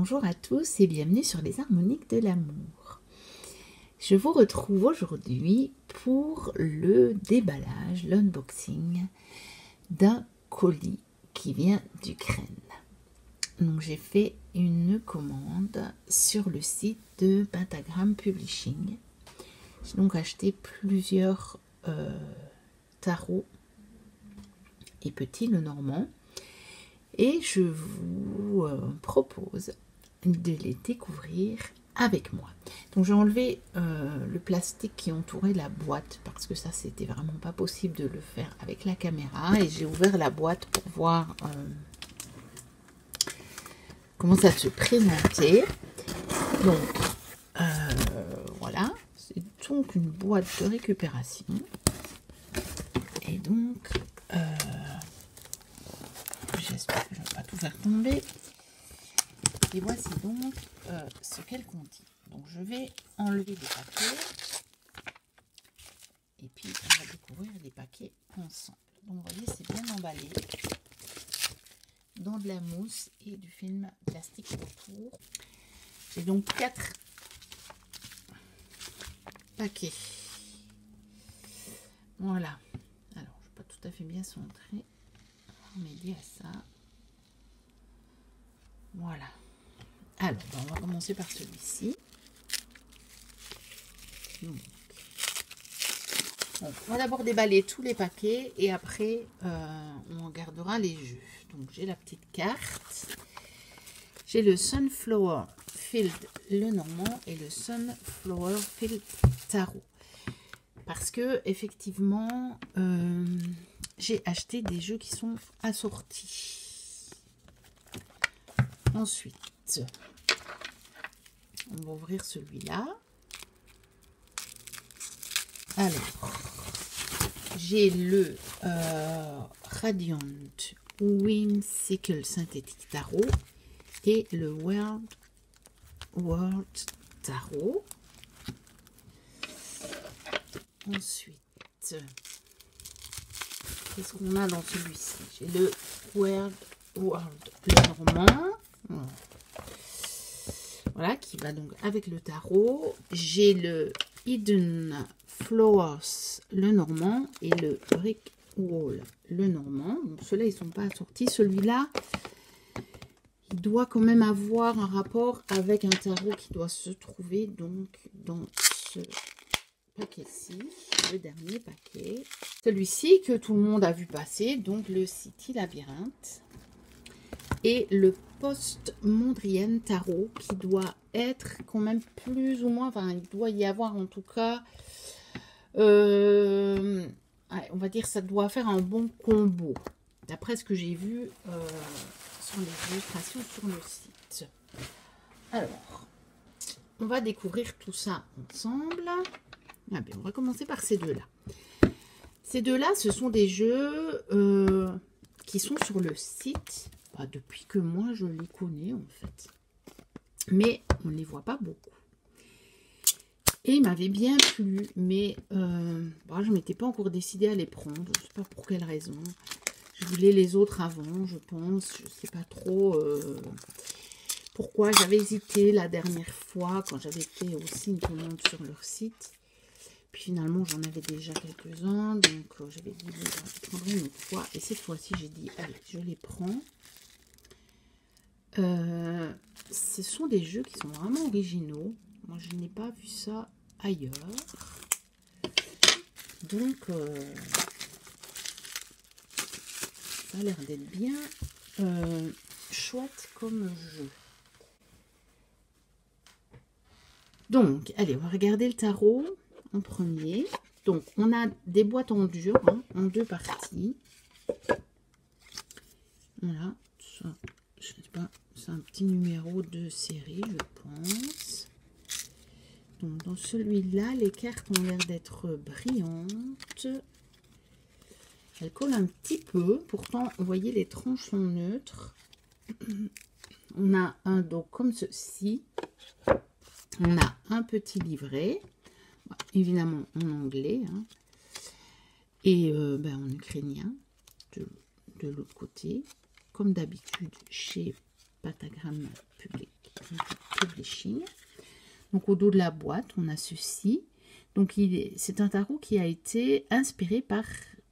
Bonjour à tous et bienvenue sur les harmoniques de l'amour. Je vous retrouve aujourd'hui pour le déballage, l'unboxing d'un colis qui vient d'Ukraine. Donc j'ai fait une commande sur le site de Pentagram Publishing. J'ai donc acheté plusieurs tarots et petits, le normand. Et je vous propose de les découvrir avec moi. Donc j'ai enlevé le plastique qui entourait la boîte parce que ça c'était vraiment pas possible de le faire avec la caméra, et j'ai ouvert la boîte pour voir comment ça se présentait. Donc voilà, c'est donc une boîte de récupération, et donc j'espère que je ne vais pas tout faire tomber. Et voici donc ce qu'elle contient. Donc je vais enlever les paquets. Et puis on va découvrir les paquets ensemble. Donc vous voyez, c'est bien emballé dans de la mousse et du film plastique autour. J'ai donc 4 paquets. Voilà. Alors je ne vais pas tout à fait bien centrer. On va m'aider à ça. Voilà. Alors, on va commencer par celui-ci. On va d'abord déballer tous les paquets et après, on gardera les jeux. Donc, j'ai la petite carte. J'ai le Sunflower Field le normand et le Sunflower Field tarot. Parce que, effectivement, j'ai acheté des jeux qui sont assortis. Ensuite, on va ouvrir celui-là. Alors, j'ai le Radiant Whimsical Synthétique Tarot et le World Tarot. Ensuite, qu'est-ce qu'on a dans celui-ci? J'ai le World le normand. Voilà, qui va donc avec le tarot. J'ai le Hidden Flowers le normand et le Brick Wall le normand. Donc ceux-là, ils ne sont pas assortis. Celui-là, il doit quand même avoir un rapport avec un tarot qui doit se trouver donc dans ce paquet-ci, le dernier paquet. Celui-ci que tout le monde a vu passer, donc le City Labyrinthe. Et le Post-Mondrian Tarot qui doit être quand même plus ou moins, enfin il doit y avoir en tout cas, on va dire ça doit faire un bon combo, d'après ce que j'ai vu sur les illustrations sur le site. Alors, on va découvrir tout ça ensemble. Ah bien, on va commencer par ces deux-là. Ces deux-là, ce sont des jeux qui sont sur le site. Depuis que moi je les connais en fait, mais on ne les voit pas beaucoup, et ils m'avaient bien plu, mais je ne m'étais pas encore décidée à les prendre, je ne sais pas pour quelle raison. Je voulais les autres avant, je pense, je ne sais pas trop pourquoi. J'avais hésité la dernière fois quand j'avais fait aussi une commande sur leur site, puis finalement j'en avais déjà quelques-uns, donc j'avais dit je prendrai une autre fois, et cette fois-ci j'ai dit allez, je les prends. Ce sont des jeux qui sont vraiment originaux. Moi, je n'ai pas vu ça ailleurs. Donc, ça a l'air d'être bien chouette comme jeu. Donc, allez, on va regarder le tarot en premier. Donc, on a des boîtes en dur, hein, en 2 parties. Voilà, ça, je sais pas. C'est un petit numéro de série, je pense. Donc, dans celui-là, les cartes ont l'air d'être brillantes. Elles collent un petit peu. Pourtant, vous voyez, les tranches sont neutres. On a un dos comme ceci. On a un petit livret. Évidemment, en anglais. Hein. Et en ukrainien, de l'autre côté. Comme d'habitude, chez Pentagram Public. Publishing. Donc au dos de la boîte, on a ceci. Donc c'est un tarot qui a été inspiré par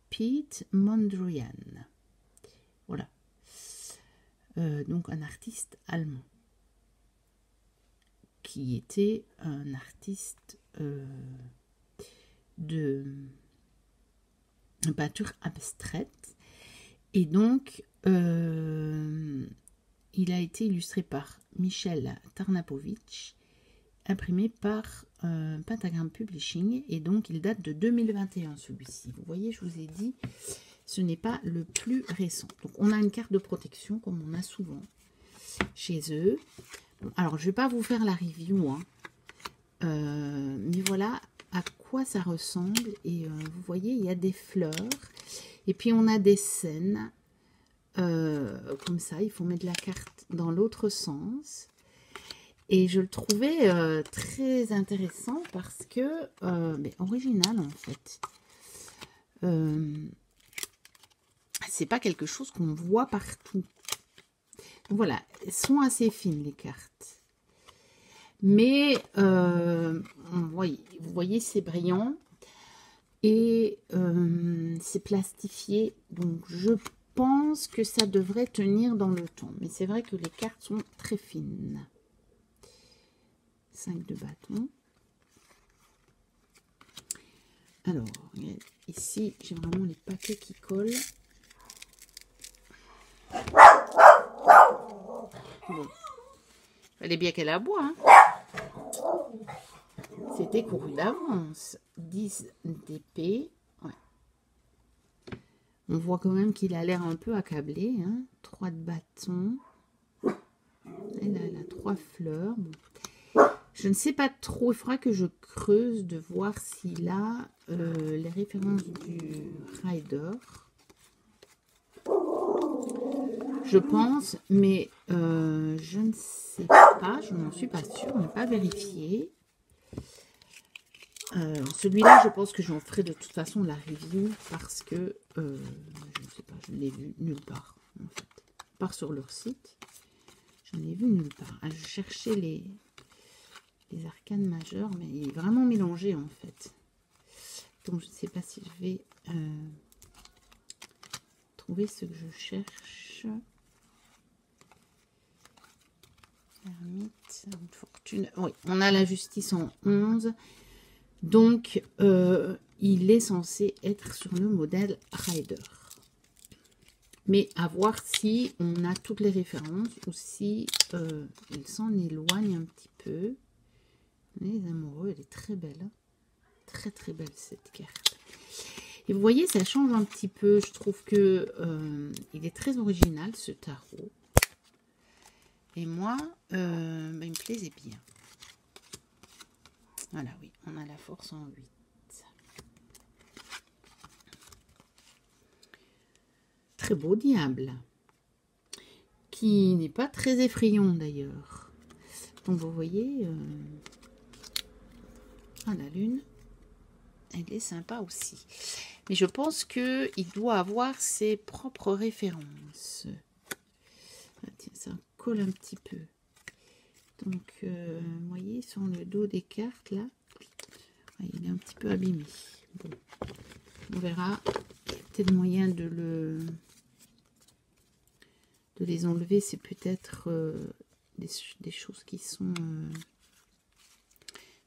Pete Mondrian. Voilà. Donc un artiste allemand. Qui était un artiste de peinture abstraite. Et donc, il a été illustré par Michel Tarnapovitch, imprimé par Pentagram Publishing, et donc il date de 2021 celui-ci. Vous voyez, je vous ai dit, ce n'est pas le plus récent. Donc on a une carte de protection comme on a souvent chez eux. Bon, alors je ne vais pas vous faire la review, hein. Mais voilà à quoi ça ressemble. Et vous voyez, il y a des fleurs. Et puis on a des scènes. Comme ça, il faut mettre la carte dans l'autre sens. Et je le trouvais très intéressant parce que, mais original en fait. C'est pas quelque chose qu'on voit partout. Donc voilà, elles sont assez fines les cartes. Mais vous voyez c'est brillant et c'est plastifié. Donc je pense que ça devrait tenir dans le temps. Mais c'est vrai que les cartes sont très fines. 5 de bâton. Alors, ici, j'ai vraiment les paquets qui collent. Bon. Fallait bien qu'elle aboie, hein. C'était couru d'avance. 10 d'épée. Ouais. On voit quand même qu'il a l'air un peu accablé, hein. 3 de bâton. Elle a 3 fleurs. Bon. Je ne sais pas trop, il faudra que je creuse de voir s'il a les références du rider. Je pense, mais je ne sais pas, je n'en suis pas sûre, on n'a pas vérifié. Celui-là, je pense que j'en ferai de toute façon la review parce que, je ne sais pas, je ne l'ai vu nulle part, en fait. À part sur leur site, je n'en ai vu nulle part. Ah, je cherchais les arcanes majeures, mais il est vraiment mélangé, en fait. Donc, je ne sais pas si je vais trouver ce que je cherche. Ermite, fortune. Oui, on a la justice en 11. Donc, il est censé être sur le modèle Rider. Mais à voir si on a toutes les références ou si il s'en éloigne un petit peu. Les amoureux, elle est très belle. Très très belle cette carte. Et vous voyez, ça change un petit peu. Je trouve que il est très original ce tarot. Et moi, il me plaisait bien. Voilà, oui, on a la force en 8. Très beau diable. Qui n'est pas très effrayant d'ailleurs. Donc vous voyez, la lune, elle est sympa aussi. Mais je pense qu'il doit avoir ses propres références. Ah, tiens, ça colle un petit peu. Donc, vous voyez, sur le dos des cartes, là, il est un petit peu abîmé. Bon, on verra. Il y a peut-être moyen de les enlever. C'est peut-être des choses qui sont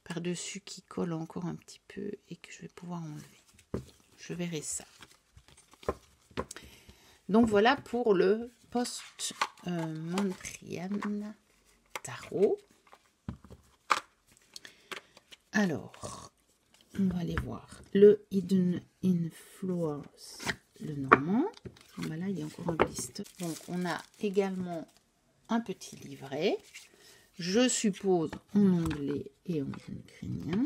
par-dessus, qui collent encore un petit peu et que je vais pouvoir enlever. Je verrai ça. Donc, voilà pour le post-Mondrian tarot. Alors, on va aller voir le Hidden Influence, le normand. Voilà, il y a encore un blister. Donc, on a également un petit livret, je suppose en anglais et en ukrainien.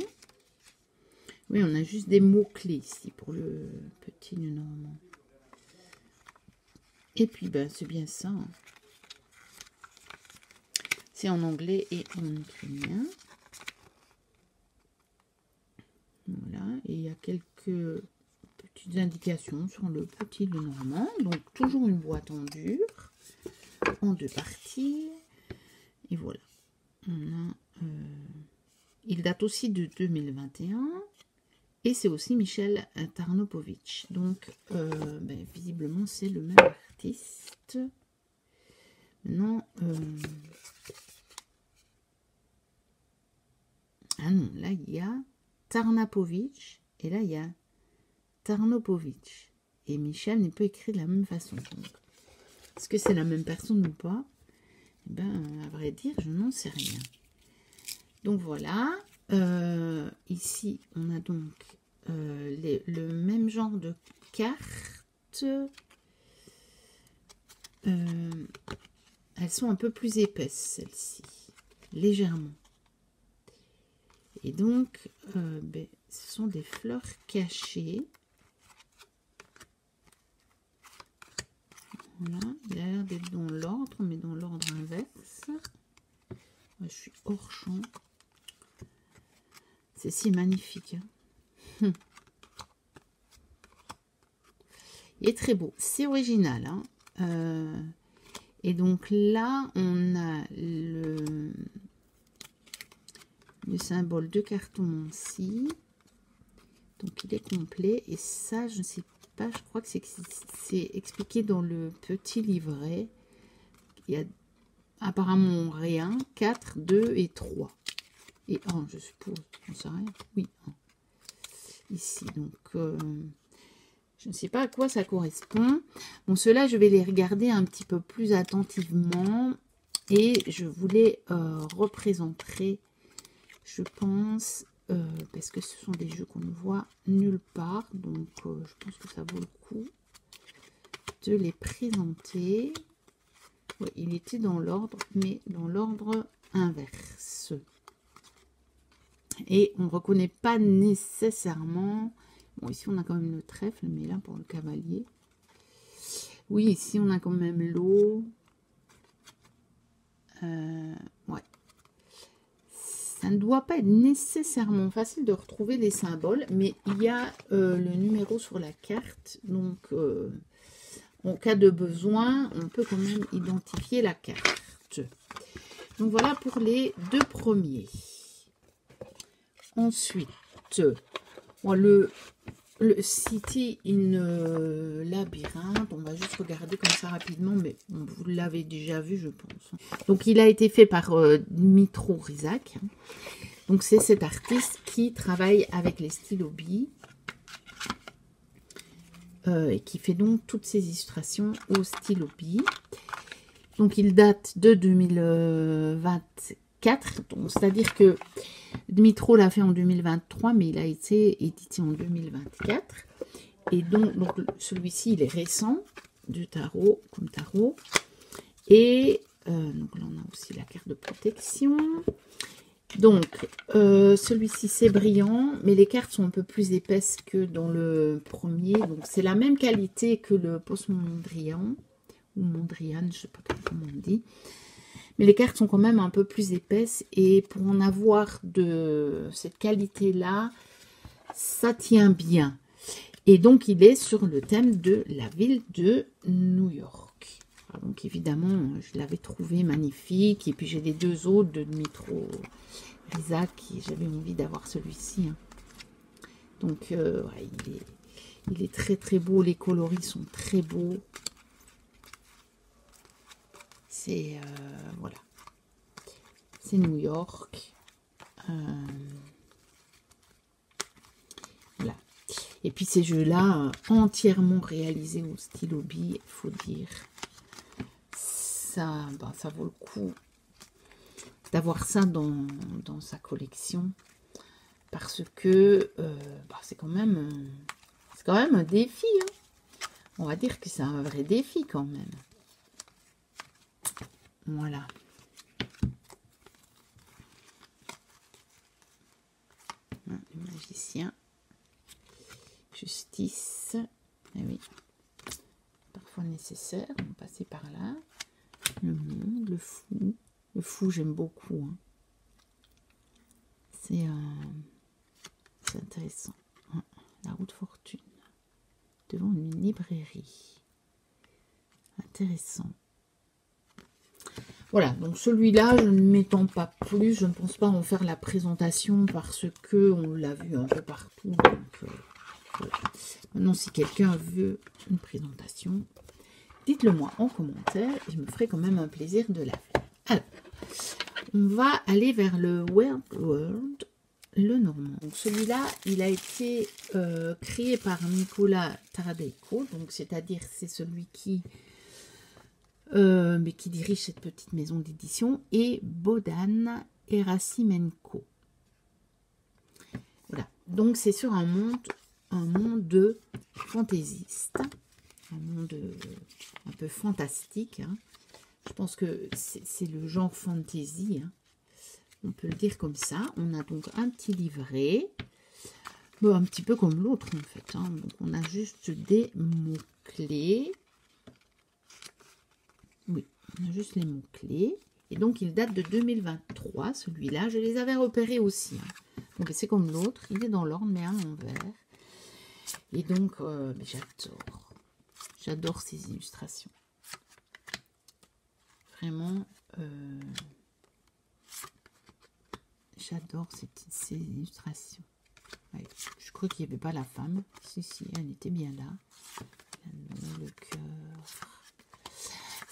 Oui, on a juste des mots-clés ici pour le petit normand. Et puis, ben, c'est bien ça. Hein. C'est en anglais et en ukrainien. Voilà, et il y a quelques petites indications sur le petit Lenormand. Donc, toujours une boîte en dur, en 2 parties. Et voilà. il date aussi de 2021. Et c'est aussi Michel Tarnopovic. Donc, visiblement, c'est le même artiste. Maintenant, ah non, là, il y a Tarnapovic. Et là, il y a Tarnopovic. Et Michel n'est pas écrit de la même façon. Est-ce que c'est la même personne ou pas? Eh bien, à vrai dire, je n'en sais rien. Donc, voilà. Ici, on a donc le même genre de cartes. Elles sont un peu plus épaisses, celles-ci. Légèrement. Et donc, ce sont des fleurs cachées. Voilà. Il a l'air d'être dans l'ordre, mais dans l'ordre inverse. Moi, je suis hors champ. C'est si magnifique. Hein. Il est très beau. C'est original. Hein. Et donc là, on a le symbole de cartomancie. Donc il est complet. Et ça, je ne sais pas, je crois que c'est expliqué dans le petit livret. Il y a apparemment rien. 4, 2 et 3. Et 1, je suppose. On ne sait rien. Oui, 1. Ici, donc, je ne sais pas à quoi ça correspond. Bon, ceux-là, je vais les regarder un petit peu plus attentivement. Et je vous les représenterai, je pense, parce que ce sont des jeux qu'on ne voit nulle part. Donc, je pense que ça vaut le coup de les présenter. Ouais, il était dans l'ordre, mais dans l'ordre inverse. Et on ne reconnaît pas nécessairement... Bon, ici, on a quand même le trèfle, mais là, pour le cavalier... Oui, ici, on a quand même l'eau. Ouais. Ça ne doit pas être nécessairement facile de retrouver les symboles, mais il y a le numéro sur la carte. Donc, en cas de besoin, on peut quand même identifier la carte. Donc, voilà pour les deux premiers. Ensuite, bon, le City in Labyrinthe, on va juste regarder comme ça rapidement, mais vous l'avez déjà vu, je pense. Donc, il a été fait par Dmitro Rizak. Donc, c'est cet artiste qui travaille avec les stylos billes et qui fait donc toutes ses illustrations au stylo billes. Donc, il date de 2024. C'est-à-dire que Dmitro l'a fait en 2023, mais il a été édité en 2024. Et donc celui-ci, il est récent, du tarot, comme tarot. Et donc là, on a aussi la carte de protection. Donc, celui-ci, c'est brillant, mais les cartes sont un peu plus épaisses que dans le premier. Donc, c'est la même qualité que le Post-Mondrian, ou Mondrian, je ne sais pas trop comment on dit. Mais les cartes sont quand même un peu plus épaisses. Et pour en avoir de cette qualité-là, ça tient bien. Et donc, il est sur le thème de la ville de New York. Alors, donc, évidemment, je l'avais trouvé magnifique. Et puis, j'ai les deux autres de Dmitro Rizak. J'avais envie d'avoir celui-ci. Hein. Donc, ouais, il est très, très beau. Les coloris sont très beaux. C'est, voilà. C'est New York. Voilà. Et puis ces jeux-là, entièrement réalisés au stylo bille, il faut dire. Ça, ça vaut le coup d'avoir ça dans sa collection. Parce que c'est quand même un défi. Hein. On va dire que c'est un vrai défi quand même. Voilà. Le magicien. Justice. Eh oui. Parfois nécessaire. On va passer par là. Le monde, le fou. Le fou, j'aime beaucoup. Hein. C'est intéressant. La roue de fortune. Devant une librairie. Intéressant. Voilà, donc celui-là, je ne m'étends pas plus. Je ne pense pas en faire la présentation parce que on l'a vu un peu partout. Donc, voilà. Maintenant, si quelqu'un veut une présentation, dites-le moi en commentaire. Je me ferai quand même un plaisir de la faire. Alors, on va aller vers le Weird World, le normand. Donc celui-là, il a été créé par Nicolas Taradeco. Donc c'est-à-dire c'est celui qui mais qui dirige cette petite maison d'édition, et Bohdan Erasimenko. Voilà. Donc c'est sur un monde de fantaisiste, un monde un peu fantastique. Hein. Je pense que c'est le genre fantasy. Hein. On peut le dire comme ça. On a donc un petit livret, bon, un petit peu comme l'autre en fait. Hein. Donc on a juste des mots-clés. Oui, on a juste les mots-clés. Et donc, il date de 2023, celui-là. Je les avais repérés aussi. Hein. Donc, c'est comme l'autre. Il est dans l'ordre, mais à l'envers. Et donc, j'adore. J'adore ces illustrations. Vraiment, j'adore ces illustrations. Ouais, je crois qu'il n'y avait pas la femme. Si, elle était bien là. Le cœur.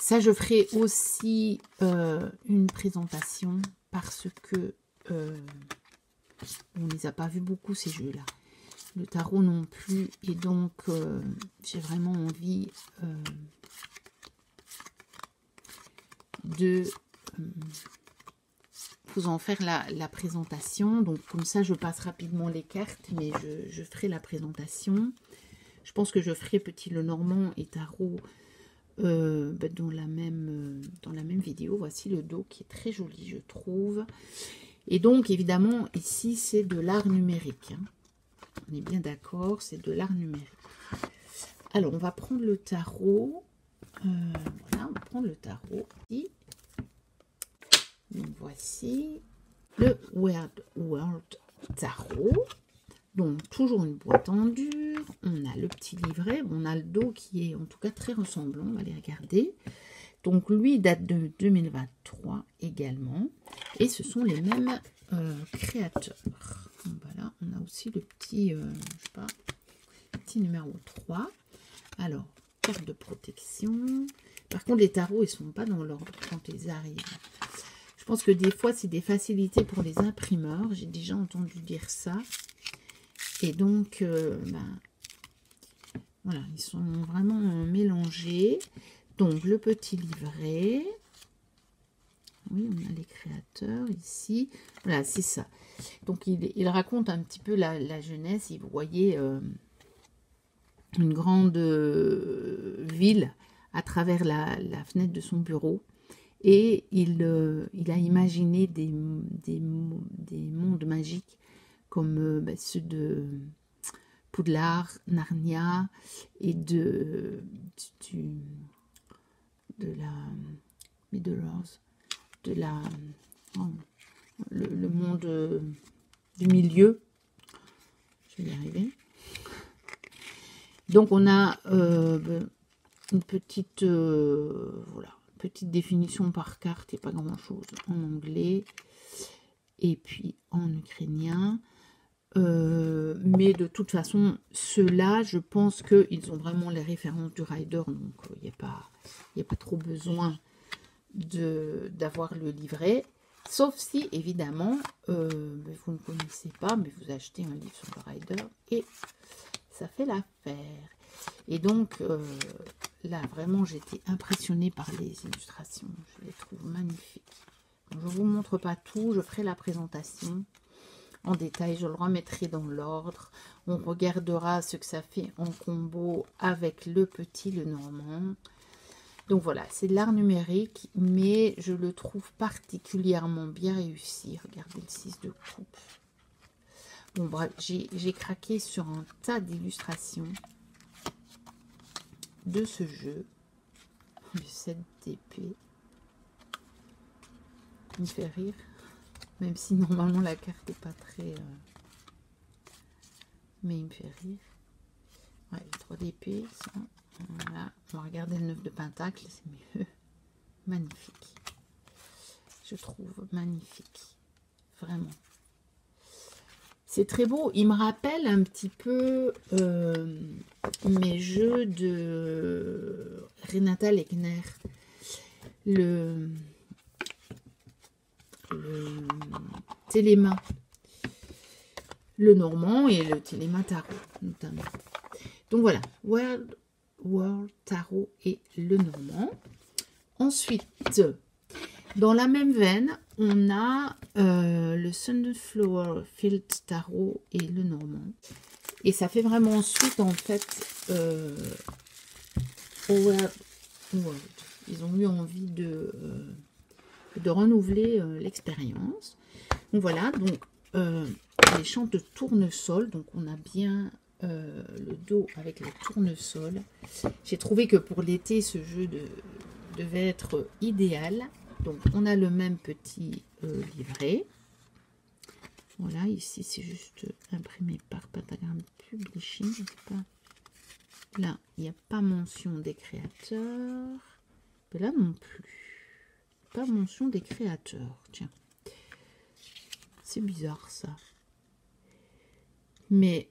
Ça, je ferai aussi une présentation parce que on ne les a pas vus beaucoup, ces jeux-là. Le tarot non plus. Et donc, j'ai vraiment envie de vous en faire la présentation. Donc, comme ça, je passe rapidement les cartes, mais je ferai la présentation. Je pense que je ferai Petit Lenormand et Tarot dans la même vidéo. Voici le dos qui est très joli, je trouve. Et donc, évidemment, ici, c'est de l'art numérique. Hein. On est bien d'accord, c'est de l'art numérique. Alors, on va prendre le tarot. Voilà, on va prendre le tarot. Ici. Donc, voici le Weird World Tarot. Donc, toujours une boîte en dur. On a le petit livret. On a le dos qui est en tout cas très ressemblant. On va les regarder. Donc, lui date de 2023 également. Et ce sont les mêmes créateurs. Donc, voilà, on a aussi le petit, je sais pas, petit numéro 3. Alors, carte de protection. Par contre, les tarots, ils ne sont pas dans l'ordre quand ils arrivent. Je pense que des fois, c'est des facilités pour les imprimeurs. J'ai déjà entendu dire ça. Et donc, voilà, ils sont vraiment mélangés. Donc, le petit livret. Oui, on a les créateurs ici. Voilà, c'est ça. Donc, il raconte un petit peu la jeunesse. Et vous voyez une grande ville à travers la fenêtre de son bureau. Et il a imaginé des mondes magiques comme ceux de Poudlard, Narnia et de le monde du milieu. Je vais y arriver. Donc on a une petite voilà, petite définition par carte et pas grand chose en anglais et puis en ukrainien. Mais de toute façon, ceux-là, je pense qu'ils ont vraiment les références du rider, donc il n'y a pas trop besoin d'avoir le livret, sauf si, évidemment, vous ne connaissez pas, mais vous achetez un livre sur le rider, et ça fait l'affaire. Et donc, là, vraiment, j'étais impressionnée par les illustrations, je les trouve magnifiques. Donc, je ne vous montre pas tout, je ferai la présentation en détail, je le remettrai dans l'ordre. On regardera ce que ça fait en combo avec le Petit Lenormand. Donc voilà, c'est de l'art numérique, mais je le trouve particulièrement bien réussi. Regardez le 6 de coupe. Bon bref, j'ai craqué sur un tas d'illustrations de ce jeu. Le 7 d'épée. Il me fait rire. Même si normalement la carte n'est pas très... mais il me fait rire. Ouais, le 3 d'épée, voilà. On va regarder le 9 de pentacle, c'est mieux. Magnifique. je trouve magnifique. Vraiment. C'est très beau. Il me rappelle un petit peu mes jeux de Renata Legner. Le Téléma. Le Normand et le Téléma Tarot, notamment. Donc voilà. World Tarot et le Normand. Ensuite, dans la même veine, on a le Sunflower Field Tarot et le Normand. Et ça fait vraiment ensuite, en fait, World. Ils ont eu envie de renouveler l'expérience. Donc voilà, donc les champs de tournesol. Donc on a bien le dos avec les tournesols. J'ai trouvé que pour l'été, ce jeu devait être idéal. Donc on a le même petit livret. Voilà, ici c'est juste imprimé par Pentagram Publishing. Je sais pas. Là, il n'y a pas mention des créateurs. Mais là non plus. Pas mention des créateurs. Tiens. C'est bizarre ça. Mais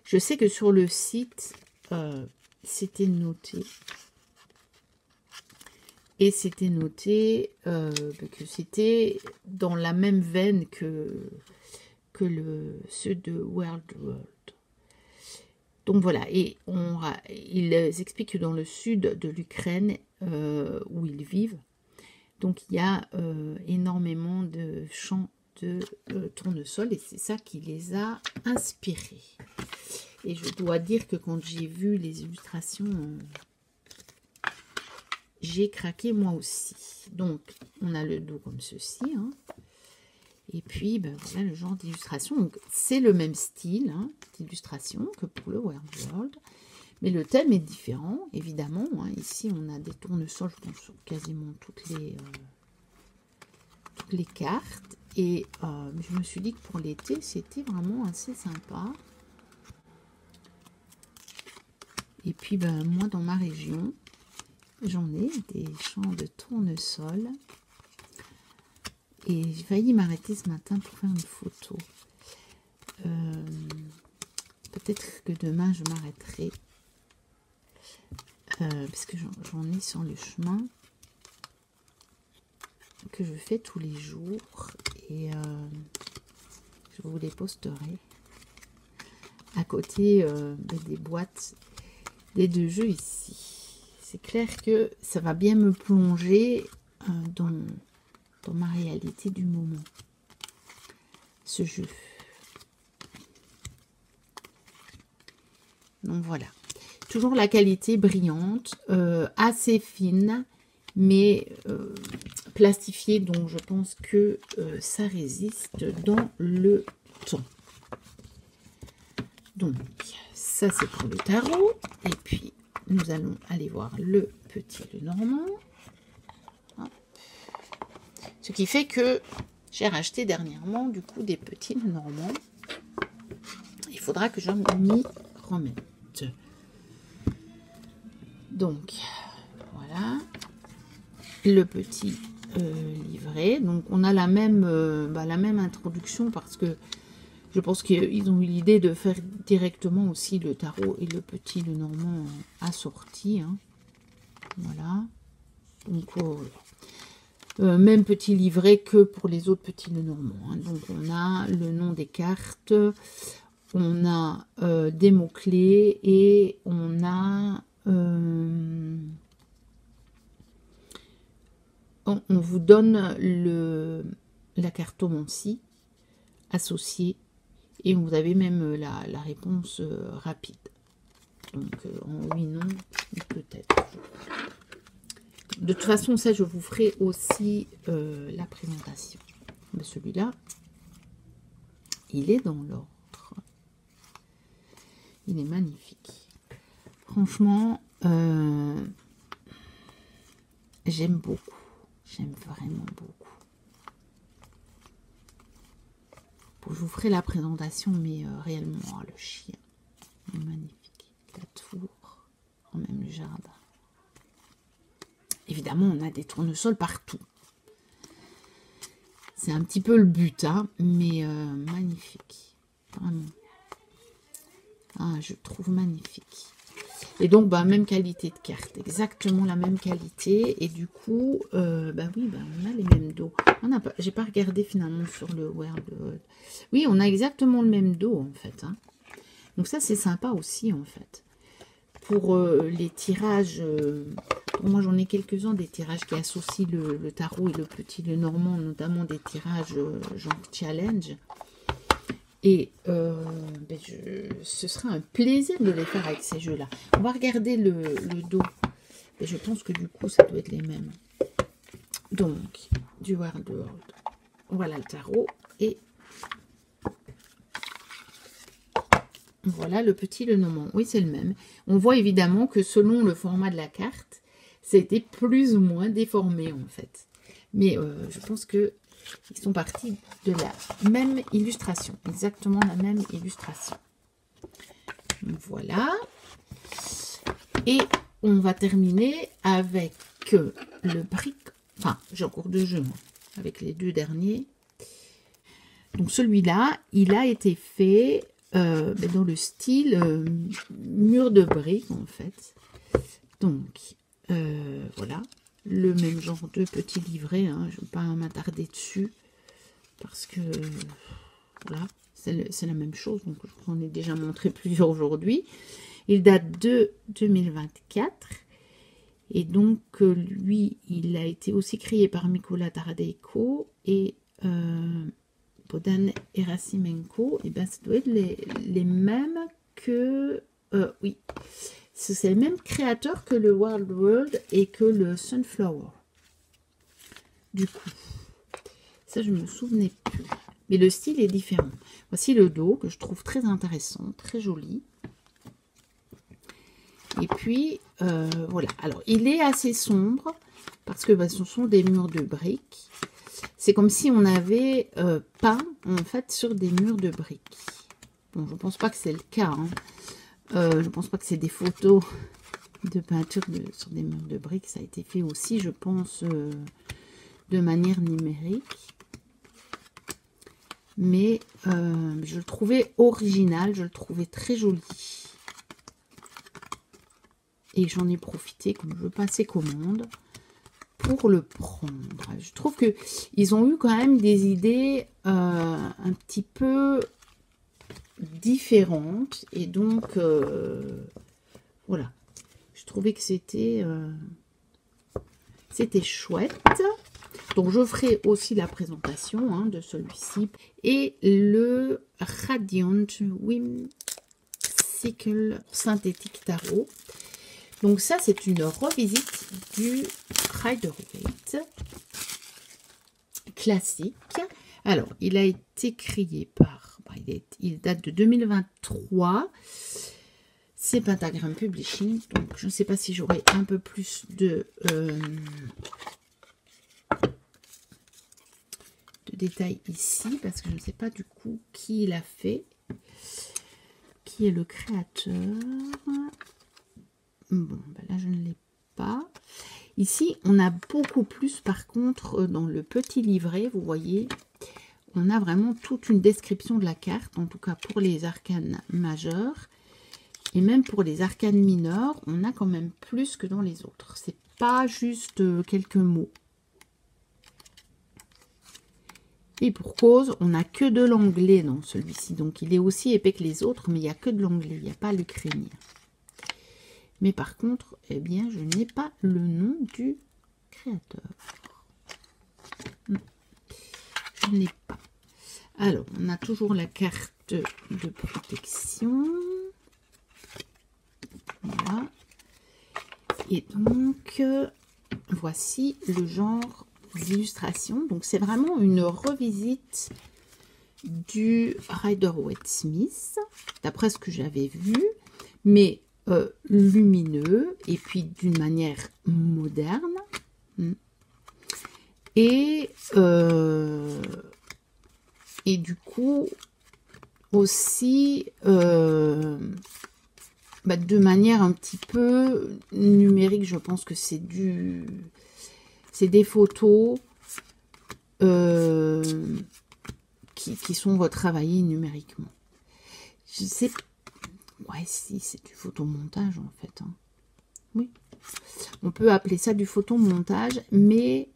je sais que sur le site, c'était noté. Et c'était noté que c'était dans la même veine que ceux de World. Donc voilà, et ils expliquent que dans le sud de l'Ukraine, où ils vivent, donc il y a énormément de champs de tournesol, et c'est ça qui les a inspirés. Et je dois dire que quand j'ai vu les illustrations, j'ai craqué moi aussi. Donc on a le dos comme ceci, hein. Et puis, ben, voilà le genre d'illustration. C'est le même style d'illustration que pour le World. Mais le thème est différent, évidemment. Hein. Ici, on a des tournesols, je pense, sur quasiment toutes les cartes. Et je me suis dit que pour l'été, c'était vraiment assez sympa. Et puis, ben, moi, dans ma région, j'en ai des champs de tournesol. Et j'ai failli m'arrêter ce matin pour faire une photo. Peut-être que demain, je m'arrêterai. Parce que j'en ai sur le chemin que je fais tous les jours. Et je vous les posterai. À côté des boîtes des deux jeux ici. C'est clair que ça va bien me plonger dans ma réalité du moment, ce jeu. Donc voilà, toujours la qualité brillante, assez fine, mais plastifiée, donc je pense que ça résiste dans le temps. Donc ça c'est pour le tarot, et puis nous allons aller voir le petit Lenormand. Ce qui fait que j'ai racheté dernièrement du coup des petits Lenormand. Il faudra que je m'y remette. Donc voilà le petit livret. Donc on a la même introduction, parce que je pense qu'ils ont eu l'idée de faire directement aussi le tarot et le petit Lenormand assorti. Hein. Voilà. Donc même petit livret que pour les autres petits Lenormand. Hein. Donc on a le nom des cartes, on a des mots-clés, et on a on vous donne la cartomancie associée, et vous avez même la réponse rapide. Donc en 8 noms, peut-être. De toute façon, ça, je vous ferai aussi la présentation. Mais celui-là, il est dans l'ordre. Il est magnifique. Franchement, j'aime beaucoup. J'aime vraiment beaucoup. Bon, je vous ferai la présentation, mais réellement, le chien est magnifique. La tour, quand même le jardin. évidemment, on a des tournesols partout. C'est un petit peu le but, hein, mais magnifique. Vraiment. Ah, je trouve magnifique. Et donc, bah, même qualité de carte. Exactement la même qualité. Et du coup, bah oui, bah, on a les mêmes dos. J'ai pas regardé finalement sur le World. Oui, on a exactement le même dos, en fait. Hein. Donc ça, c'est sympa aussi, en fait. Pour les tirages... moi, j'en ai quelques-uns, des tirages qui associent le tarot et le petit le normand, notamment des tirages genre challenge. Et ce sera un plaisir de les faire avec ces jeux-là. On va regarder le dos. Et je pense que du coup, ça doit être les mêmes. Donc, du World. Voilà le tarot. Et voilà le petit le normand. Oui, c'est le même. On voit évidemment que selon le format de la carte, ça a été plus ou moins déformé en fait. Mais je pense que ils sont partis de la même illustration. Exactement la même illustration. Voilà. Et on va terminer avec le brick. Enfin, j'ai encore deux jeux, moi, avec les deux derniers. Donc celui-là, il a été fait dans le style mur de briques, en fait. Donc, voilà. Le même genre de petit livret. Hein, je ne vais pas m'attarder dessus. Parce que, voilà, c'est la même chose. Donc, je vous en ai déjà montré plusieurs aujourd'hui. Il date de 2024. Et donc, lui, il a été aussi créé par Mykola Taradejko et Bohdan Erasimenko. Et bien, ça doit être les mêmes que... oui, c'est le même créateur que le Wild World et que le Sunflower. Du coup, ça, je ne me souvenais plus. Mais le style est différent. Voici le dos que je trouve très intéressant, très joli. Et puis, voilà. Alors, il est assez sombre parce que ce sont des murs de briques. C'est comme si on avait peint, en fait, sur des murs de briques. Bon, je ne pense pas que c'est le cas. Hein. Je ne pense pas que c'est des photos de peinture sur des murs de briques. Ça a été fait aussi, je pense, de manière numérique. Mais je le trouvais original, je le trouvais très joli. Et j'en ai profité, comme je passais commande, pour le prendre. Je trouve qu'ils ont eu quand même des idées un petit peu différentes. Et donc, voilà. Je trouvais que c'était chouette. Donc, je ferai aussi la présentation hein, de celui-ci. Et le Radiant Whimsical Synthétique Tarot. Donc ça, c'est une revisite du Rider-Waite classique. Alors, il a été créé par... il date de 2023. C'est Pentagram Publishing. Donc, je ne sais pas si j'aurai un peu plus de détails ici. Parce que je ne sais pas du coup qui l'a fait. Qui est le créateur. Bon, ben là, je ne l'ai pas. Ici, on a beaucoup plus, par contre, dans le petit livret, vous voyez, on a vraiment toute une description de la carte, en tout cas pour les arcanes majeures. Et même pour les arcanes mineures, on a quand même plus que dans les autres. C'est pas juste quelques mots. Et pour cause, on n'a que de l'anglais dans celui-ci. Donc, il est aussi épais que les autres, mais il n'y a que de l'anglais, il n'y a pas l'ukrainien. Mais par contre, eh bien, je n'ai pas le nom du créateur. Je ne l'ai pas. Alors, on a toujours la carte de protection. Voilà. Et donc, voici le genre d'illustration. Donc, c'est vraiment une revisite du Rider-Waite-Smith, d'après ce que j'avais vu. Mais... lumineux et puis d'une manière moderne et du coup aussi de manière un petit peu numérique. Je pense que c'est dû c'est des photos qui sont retravaillées numériquement. Je sais, ouais, si, c'est du photomontage en fait. Hein. Oui, on peut appeler ça du photomontage, mais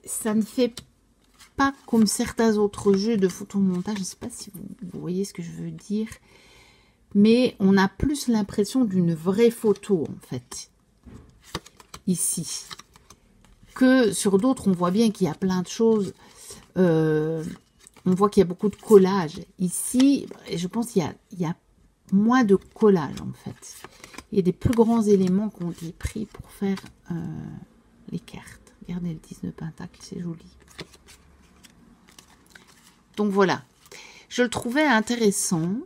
ça ne fait pas comme certains autres jeux de photomontage. Je ne sais pas si vous voyez ce que je veux dire, mais on a plus l'impression d'une vraie photo en fait ici que sur d'autres. On voit bien qu'il y a plein de choses. On voit qu'il y a beaucoup de collage ici. Je pense qu'il y a moins de collage en fait. Il y a des plus grands éléments qui ont été pris pour faire les cartes. Regardez le 10 de pentacle, c'est joli. Donc voilà, je le trouvais intéressant.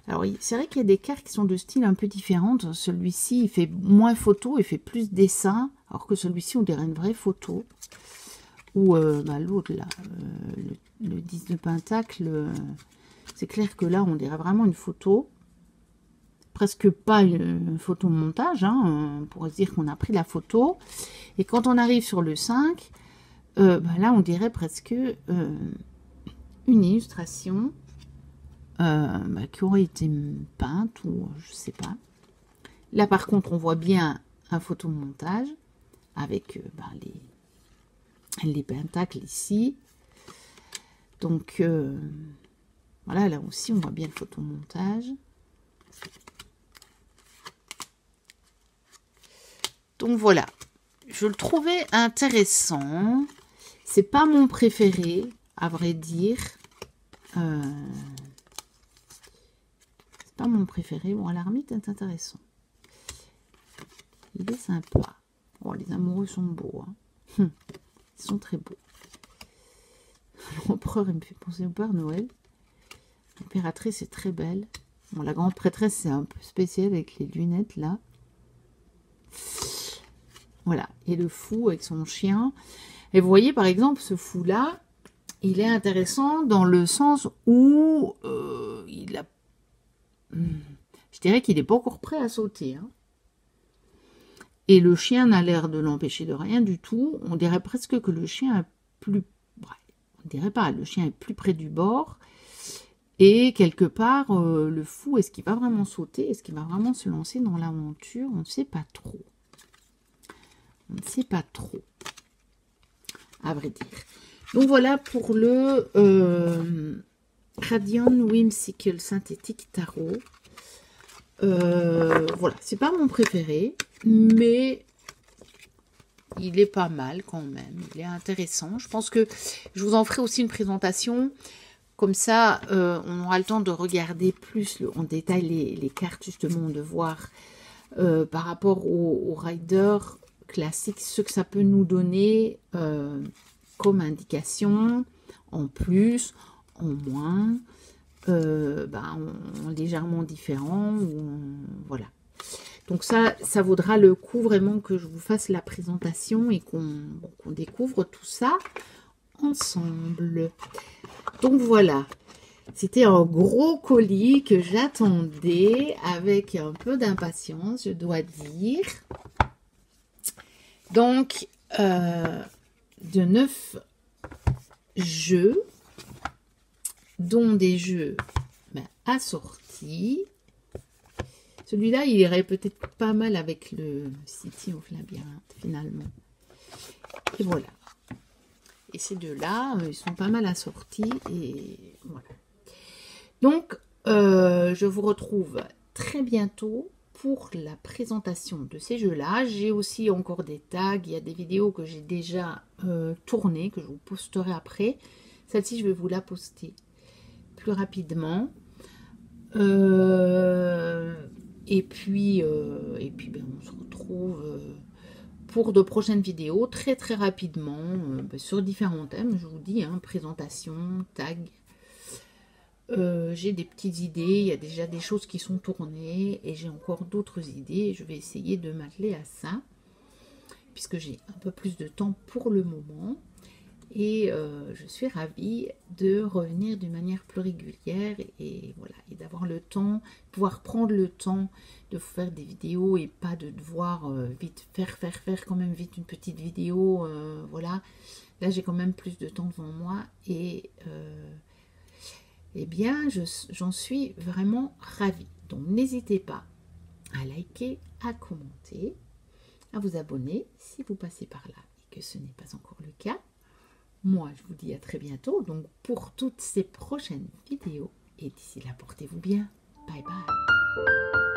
Alors c'est vrai qu'il y a des cartes qui sont de style un peu différent. Celui-ci, il fait moins photo, il fait plus dessin, alors que celui-ci, on dirait une vraie photo. Ou l'autre, là, le 10 de pentacle, c'est clair que là, on dirait vraiment une photo. Presque pas une photo montage, hein. On pourrait se dire qu'on a pris la photo. Et quand on arrive sur le 5, là, on dirait presque une illustration qui aurait été peinte ou je sais pas. Là, par contre, on voit bien un photomontage avec les pentacles ici. Donc, voilà, là aussi, on voit bien le photomontage. Donc, voilà. Je le trouvais intéressant. C'est pas mon préféré, à vrai dire. C'est pas mon préféré. Bon, à la limite, c'est intéressant. Il est sympa. Oh, les amoureux sont beaux. Hein. Ils sont très beaux. L'empereur, il me fait penser au Père Noël. L'impératrice est très belle. Bon, la grande prêtresse, c'est un peu spécial avec les lunettes, là. Voilà. Et le fou avec son chien. Et vous voyez, par exemple, ce fou-là, il est intéressant dans le sens où il a... Je dirais qu'il n'est pas encore prêt à sauter. Hein. Et le chien n'a l'air de l'empêcher de rien du tout. On dirait presque que le chien est plus... on dirait pas, le chien est plus près du bord. Et quelque part, le fou, est-ce qu'il va vraiment sauter? Est-ce qu'il va vraiment se lancer dans l'aventure? On ne sait pas trop. On ne sait pas trop, à vrai dire. Donc voilà pour le Radiant Whimsical Synthétique Tarot. Voilà, c'est pas mon préféré, mais il est pas mal quand même. Il est intéressant. Je pense que je vous en ferai aussi une présentation. Comme ça, on aura le temps de regarder plus en détail les cartes, justement, de voir par rapport au rider classique, ce que ça peut nous donner comme indication, en plus, en moins, en légèrement différent, voilà. Donc ça vaudra le coup vraiment que je vous fasse la présentation et qu'on découvre tout ça ensemble. Donc voilà, c'était un gros colis que j'attendais avec un peu d'impatience, je dois dire. Donc, de 9 jeux, dont des jeux assortis. Celui-là, il irait peut-être pas mal avec le City of Labyrinthe, finalement. Et voilà. Et ces deux-là, ils sont pas mal assortis. Et voilà. Donc, je vous retrouve très bientôt pour la présentation de ces jeux-là. J'ai aussi encore des tags. Il y a des vidéos que j'ai déjà tournées, que je vous posterai après. Celle-ci, je vais vous la poster plus rapidement. Et puis on se retrouve pour de prochaines vidéos très très rapidement sur différents thèmes. Je vous dis, hein, présentation, tag. J'ai des petites idées, il y a déjà des choses qui sont tournées et j'ai encore d'autres idées. Je vais essayer de m'atteler à ça puisque j'ai un peu plus de temps pour le moment. Et je suis ravie de revenir d'une manière plus régulière et voilà, et d'avoir le temps, pouvoir prendre le temps de vous faire des vidéos et pas de devoir vite faire quand même vite une petite vidéo, voilà. Là j'ai quand même plus de temps devant moi et eh bien j'en suis vraiment ravie. Donc n'hésitez pas à liker, à commenter, à vous abonner si vous passez par là et que ce n'est pas encore le cas. Moi, je vous dis à très bientôt donc pour toutes ces prochaines vidéos. Et d'ici là, portez-vous bien. Bye bye.